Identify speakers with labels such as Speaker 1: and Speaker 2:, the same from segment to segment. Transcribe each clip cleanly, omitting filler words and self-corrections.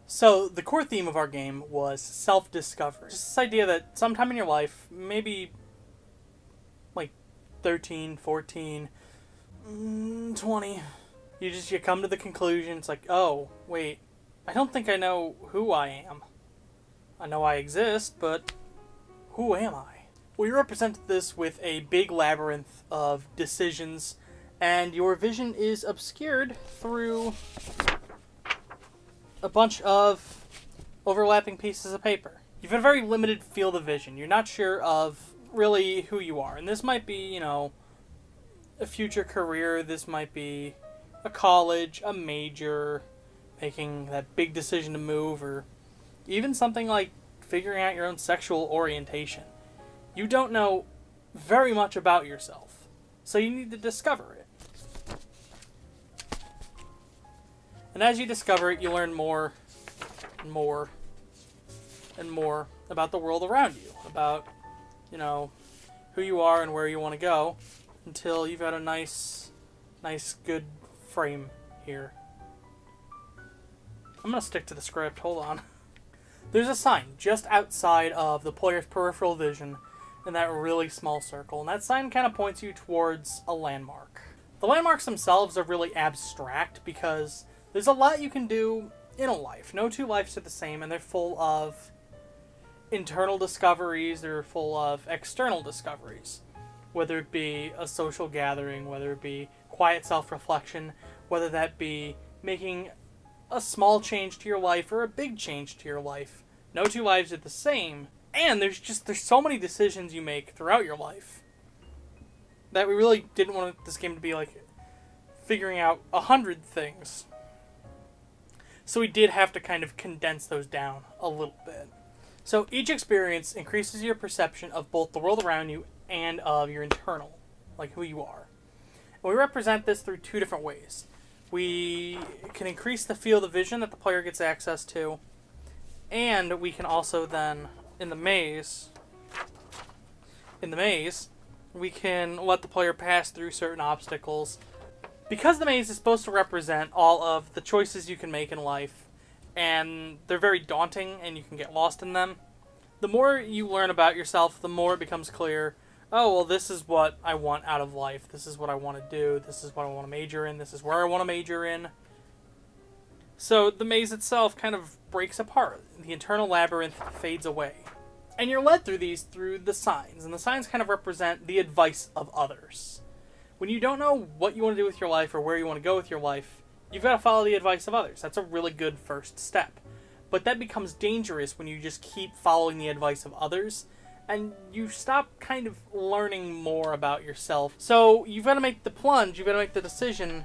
Speaker 1: So, the core theme of our game was self-discovery. Just this idea that sometime in your life, maybe like 13, 14, 20, you come to the conclusion, it's like, oh, wait, I don't think I know who I am. I know I exist, but who am I? We represented this with a big labyrinth of decisions, and your vision is obscured through a bunch of overlapping pieces of paper. You've got a very limited field of vision. You're not sure of really who you are. And this might be, a future career. This might be a college, a major, making that big decision to move, or even something like figuring out your own sexual orientation. You don't know very much about yourself, so you need to discover it. And as you discover it, you learn more and more and more about the world around you, about, who you are and where you want to go, until you've got a nice, good frame here. I'm going to stick to the script, hold on. There's a sign just outside of the player's peripheral vision in that really small circle, and that sign kind of points you towards a landmark. The landmarks themselves are really abstract because there's a lot you can do in a life. No two lives are the same, and they're full of internal discoveries, they're full of external discoveries. Whether it be a social gathering, whether it be quiet self-reflection, whether that be making a small change to your life or a big change to your life. No two lives are the same, and there's so many decisions you make throughout your life that we really didn't want this game to be like figuring out 100 things. So we did have to kind of condense those down a little bit. So each experience increases your perception of both the world around you and of your internal, like who you are. And we represent this through two different ways. We can increase the field of vision that the player gets access to, and we can also then, in the maze, we can let the player pass through certain obstacles. Because the maze is supposed to represent all of the choices you can make in life, and they're very daunting and you can get lost in them, the more you learn about yourself, the more it becomes clear, oh, well, this is what I want out of life, this is what I want to do, this is what I want to major in, this is where I want to major in. So the maze itself kind of breaks apart. The internal labyrinth fades away. And you're led through these through the signs, and the signs kind of represent the advice of others. When you don't know what you want to do with your life or where you want to go with your life, you've got to follow the advice of others. That's a really good first step. But that becomes dangerous when you just keep following the advice of others, and you stop kind of learning more about yourself. So you've got to make the plunge, you've got to make the decision,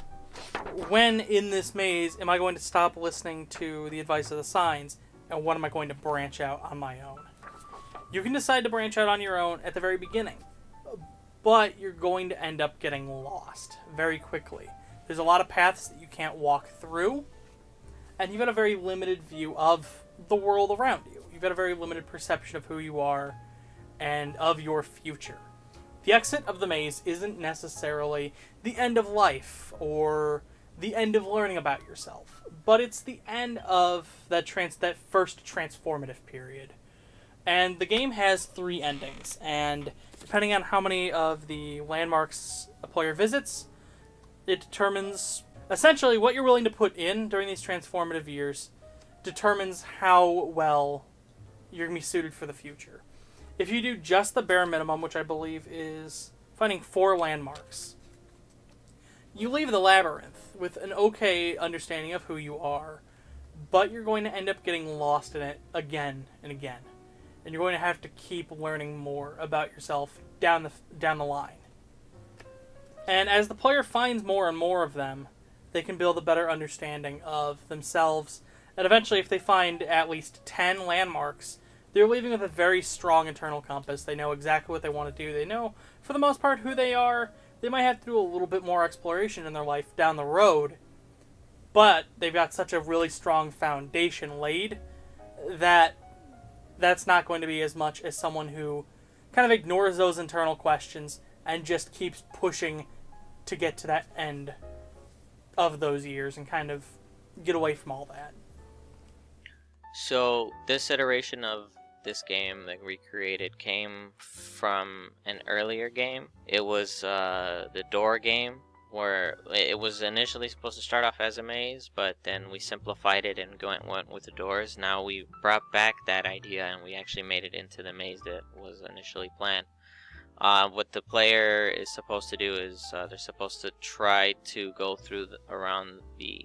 Speaker 1: when in this maze am I going to stop listening to the advice of the signs, and when am I going to branch out on my own? You can decide to branch out on your own at the very beginning, but you're going to end up getting lost very quickly. There's a lot of paths that you can't walk through, and you've got a very limited view of the world around you. You've got a very limited perception of who you are and of your future. The exit of the maze isn't necessarily the end of life or the end of learning about yourself, but it's the end of that first transformative period. And the game has 3 endings, and depending on how many of the landmarks a player visits, it determines essentially what you're willing to put in during these transformative years determines how well you're going to be suited for the future. If you do just the bare minimum, which I believe is finding 4 landmarks, you leave the labyrinth with an okay understanding of who you are, but you're going to end up getting lost in it again and again. And you're going to have to keep learning more about yourself down the line. And as the player finds more and more of them, they can build a better understanding of themselves. And eventually, if they find at least 10 landmarks, they're leaving with a very strong internal compass. They know exactly what they want to do. They know, for the most part, who they are. They might have to do a little bit more exploration in their life down the road, but they've got such a really strong foundation laid that that's not going to be as much as someone who kind of ignores those internal questions and just keeps pushing to get to that end of those years and kind of get away from all that.
Speaker 2: So this iteration of this game that we created came from an earlier game. It was the door game, where it was initially supposed to start off as a maze, but then we simplified it and went with the doors. Now we brought back that idea and we actually made it into the maze that was initially planned. What the player is supposed to do is they're supposed to try to go through around the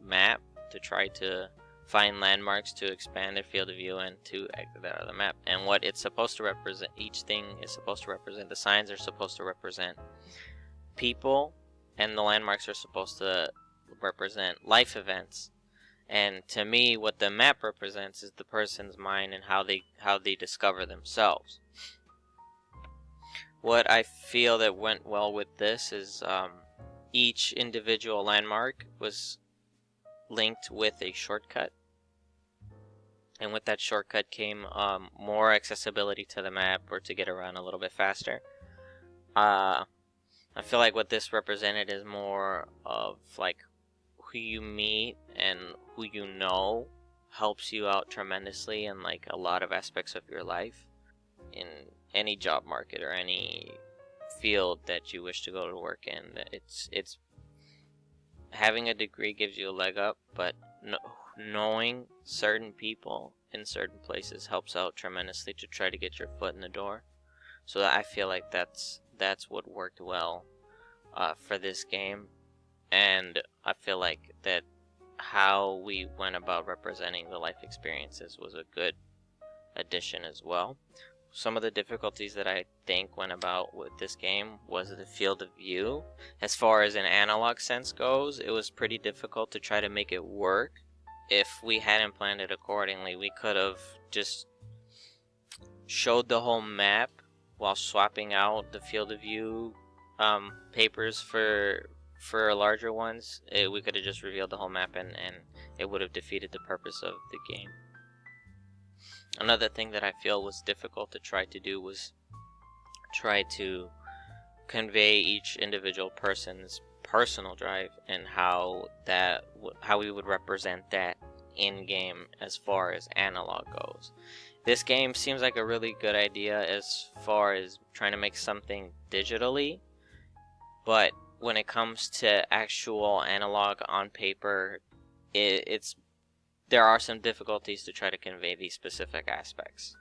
Speaker 2: map to try to find landmarks to expand their field of view and to exit out of the map. And what it's supposed to represent, each thing is supposed to represent, the signs are supposed to represent people, and the landmarks are supposed to represent life events. And to me, what the map represents is the person's mind and how they discover themselves. What I feel that went well with this is each individual landmark was linked with a shortcut, and with that shortcut came more accessibility to the map, or to get around a little bit faster. I feel like what this represented is more of like who you meet and who you know helps you out tremendously in like a lot of aspects of your life, in any job market or any field that you wish to go to work in. It's having a degree gives you a leg up, but knowing certain people in certain places helps out tremendously to try to get your foot in the door. So I feel like that's what worked well for this game, and I feel like that how we went about representing the life experiences was a good addition as well. Some of the difficulties that I think went about with this game was the field of view. As far as an analog sense goes, it was pretty difficult to try to make it work. If we hadn't planned it accordingly, we could have just showed the whole map while swapping out the field of view papers for larger ones. We could have just revealed the whole map, and it would have defeated the purpose of the game. Another thing that I feel was difficult to try to do was try to convey each individual person's personal drive and how we would represent that in game as far as analog goes. This game seems like a really good idea as far as trying to make something digitally, but when it comes to actual analog on paper, there are some difficulties to try to convey these specific aspects.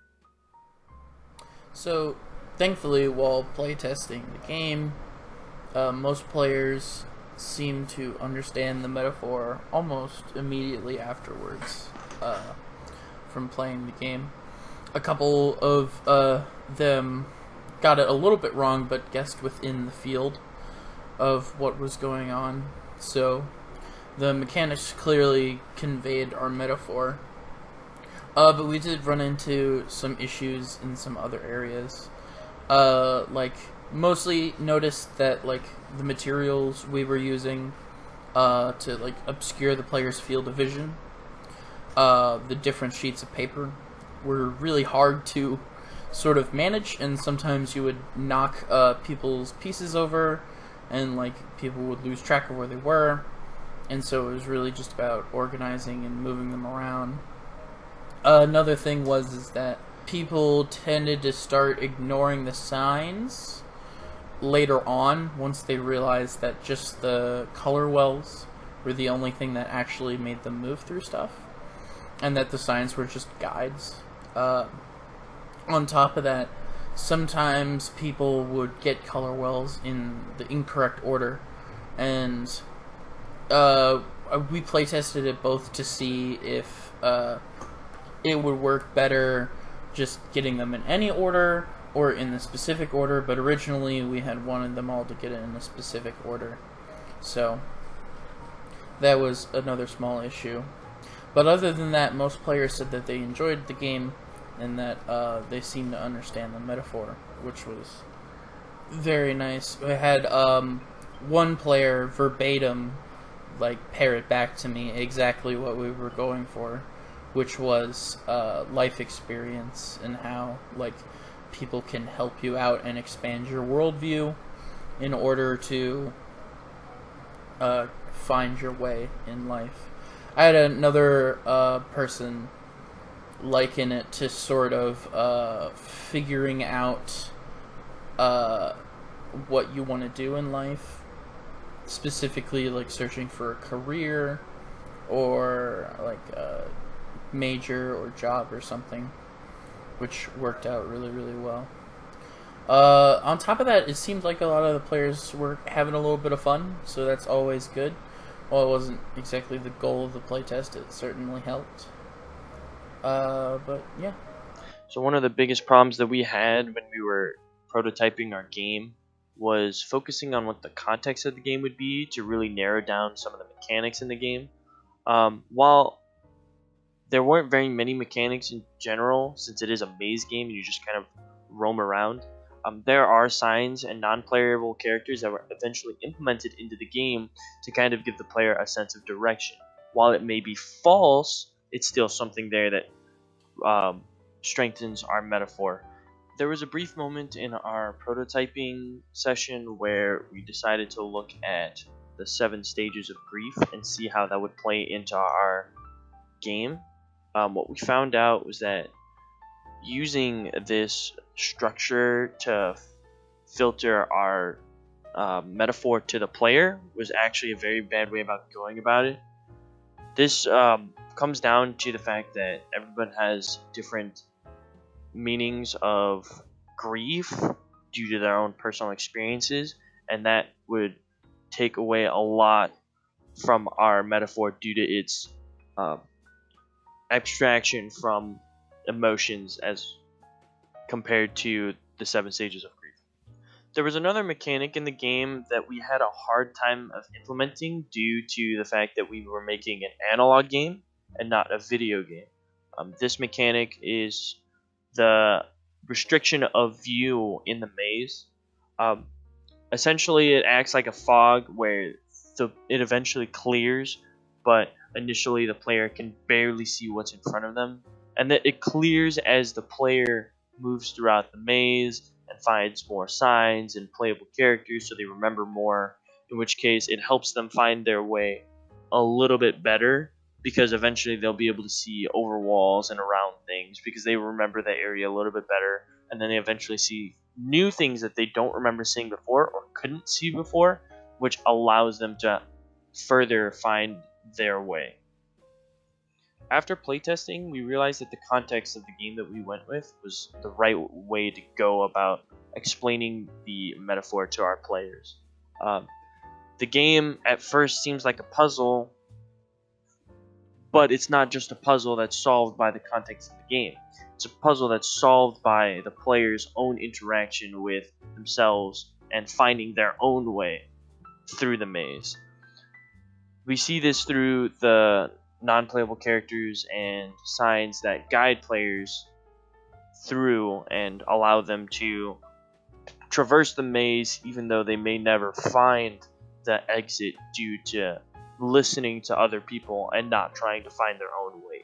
Speaker 3: So, thankfully, while playtesting the game, most players seem to understand the metaphor almost immediately afterwards from playing the game. A couple of them got it a little bit wrong, but guessed within the field of what was going on. So the mechanics clearly conveyed our metaphor. But we did run into some issues in some other areas. Mostly noticed that, the materials we were using to, obscure the player's field of vision, the different sheets of paper, were really hard to sort of manage, and sometimes you would knock people's pieces over, and, people would lose track of where they were. And so it was really just about organizing and moving them around. Another thing is that people tended to start ignoring the signs later on once they realized that just the color wells were the only thing that actually made them move through stuff, and that the signs were just guides. On top of that, sometimes people would get color wells in the incorrect order, and we playtested it both to see if it would work better just getting them in any order or in the specific order, but originally we had wanted them all to get it in a specific order. So that was another small issue. But other than that, most players said that they enjoyed the game and that they seemed to understand the metaphor, which was very nice. I had one player verbatim parrot back to me exactly what we were going for, which was life experience and how people can help you out and expand your worldview in order to find your way in life. I had another person liken it to sort of figuring out what you want to do in life, specifically like searching for a career or like a major or job or something, which worked out really, really well. On top of that, it seemed like a lot of the players were having a little bit of fun, so that's always good. While it wasn't exactly the goal of the playtest, it certainly helped. But yeah.
Speaker 4: So one of the biggest problems that we had when we were prototyping our game was focusing on what the context of the game would be to really narrow down some of the mechanics in the game. While there weren't very many mechanics in general, since it is a maze game and you just kind of roam around, there are signs and non-playable characters that were eventually implemented into the game to kind of give the player a sense of direction. While it may be false, it's still something there that strengthens our metaphor. There was a brief moment in our prototyping session where we decided to look at the 7 stages of grief and see how that would play into our game. What we found out was that using this structure to filter our metaphor to the player was actually a very bad way about going about it. This comes down to the fact that everyone has different meanings of grief due to their own personal experiences, and that would take away a lot from our metaphor due to its abstraction from emotions as compared to the 7 stages of grief. There was another mechanic in the game that we had a hard time of implementing due to the fact that we were making an analog game and not a video game. This mechanic is the restriction of view in the maze. Essentially, it acts like a fog where it eventually clears, but initially the player can barely see what's in front of them, and that it clears as the player moves throughout the maze and finds more signs and playable characters so they remember more, in which case it helps them find their way a little bit better, because eventually they'll be able to see over walls and around things because they remember that area a little bit better, and then they eventually see new things that they don't remember seeing before or couldn't see before, which allows them to further find their way. After playtesting, we realized that the context of the game that we went with was the right way to go about explaining the metaphor to our players. The game at first seems like a puzzle, but it's not just a puzzle that's solved by the context of the game. It's a puzzle that's solved by the player's own interaction with themselves and finding their own way through the maze. We see this through the non-playable characters and signs that guide players through and allow them to traverse the maze even though they may never find the exit due to listening to other people and not trying to find their own way.